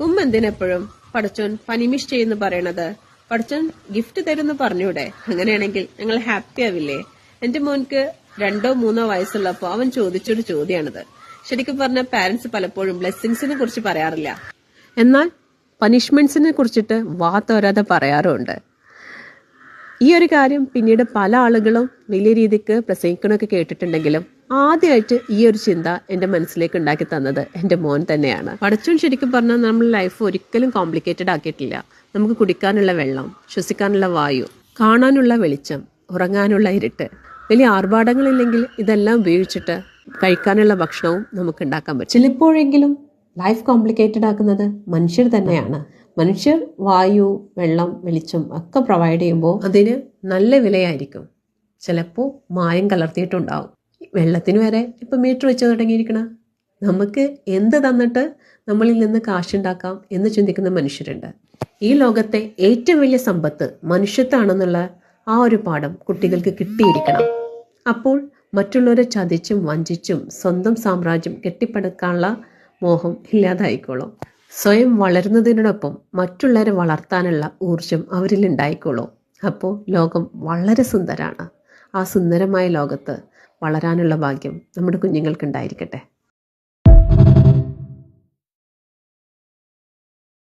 ഉമ്മ എന്തിനെപ്പോഴും പടച്ചോൻ പനിമിഷ് ചെയ്യുന്നു പറയണത്? പടച്ചോൻ ഗിഫ്റ്റ് തരുന്നു പറഞ്ഞൂടെ? അങ്ങനെയാണെങ്കിൽ ഞങ്ങൾ ഹാപ്പി ആവില്ലേ? എന്റെ മോൻക്ക് 2 or 3 വയസ്സുള്ളപ്പോ അവൻ ചോദിച്ചൊരു ചോദ്യമാണിത്. ശരിക്കും പറഞ്ഞ പാരന്റ്സ് പലപ്പോഴും ബ്ലെസ്സിങ്സിനെ കുറിച്ച് പറയാറില്ല, എന്നാൽ പനിഷ്മെന്റ്സിനെ കുറിച്ചിട്ട് വാത്തോരാതെ പറയാറുമുണ്ട്. ഈ ഒരു കാര്യം പിന്നീട് പല ആളുകളും വലിയ രീതിക്ക് പ്രസംഗിക്കണമൊക്കെ കേട്ടിട്ടുണ്ടെങ്കിലും ആദ്യമായിട്ട് ഈ ഒരു ചിന്ത എൻ്റെ മനസ്സിലേക്ക് ഉണ്ടാക്കി തന്നത് എൻ്റെ മോൻ തന്നെയാണ്. പടച്ചോൻ ശരിക്കും പറഞ്ഞാൽ നമ്മൾ ലൈഫ് ഒരിക്കലും കോംപ്ലിക്കേറ്റഡ് ആക്കിയിട്ടില്ല. നമുക്ക് കുടിക്കാനുള്ള വെള്ളം, ശ്വസിക്കാനുള്ള വായു, കാണാനുള്ള വെളിച്ചം, ഉറങ്ങാനുള്ള ഇരുട്ട്, വലിയ ആർഭാടങ്ങളില്ലെങ്കിൽ ഇതെല്ലാം ഉപയോഗിച്ചിട്ട് കഴിക്കാനുള്ള ഭക്ഷണവും നമുക്ക് ഉണ്ടാക്കാൻ പറ്റും. ചിലപ്പോഴെങ്കിലും ലൈഫ് കോംപ്ലിക്കേറ്റഡ് ആക്കുന്നത് മനുഷ്യർ തന്നെയാണ്. മനുഷ്യർ വായു, വെള്ളം, വെളിച്ചം ഒക്കെ പ്രൊവൈഡ് ചെയ്യുമ്പോൾ അതിന് നല്ല വിലയായിരിക്കും. ചിലപ്പോൾ മായം കലർത്തിയിട്ടുണ്ടാവും. വെള്ളത്തിന് വരെ ഇപ്പം മീറ്റർ വെച്ച് തുടങ്ങിയിരിക്കണം. നമുക്ക് എന്ത് തന്നിട്ട് നമ്മളിൽ നിന്ന് കാശുണ്ടാക്കാം എന്ന് ചിന്തിക്കുന്ന മനുഷ്യരുണ്ട്. ഈ ലോകത്തെ ഏറ്റവും വലിയ സമ്പത്ത് മനുഷ്യത്താണെന്നുള്ള ആ ഒരു പാഠം കുട്ടികൾക്ക് കിട്ടിയിരിക്കണം. അപ്പോൾ മറ്റുള്ളവരെ ചതിച്ചും വഞ്ചിച്ചും സ്വന്തം സാമ്രാജ്യം കെട്ടിപ്പടുക്കാനുള്ള മോഹം ഇല്ലാതായിക്കോളും. സ്വയം വളരുന്നതിനോടൊപ്പം മറ്റുള്ളവരെ വളർത്താനുള്ള ഊർജം അവരിൽ ഉണ്ടായിക്കോളും. അപ്പോൾ ലോകം വളരെ സുന്ദരമാണ്. ആ സുന്ദരമായ ലോകത്ത് വളരാനുള്ള ഭാഗ്യം നമ്മുടെ കുഞ്ഞുങ്ങൾക്കുണ്ടായിരിക്കട്ടെ.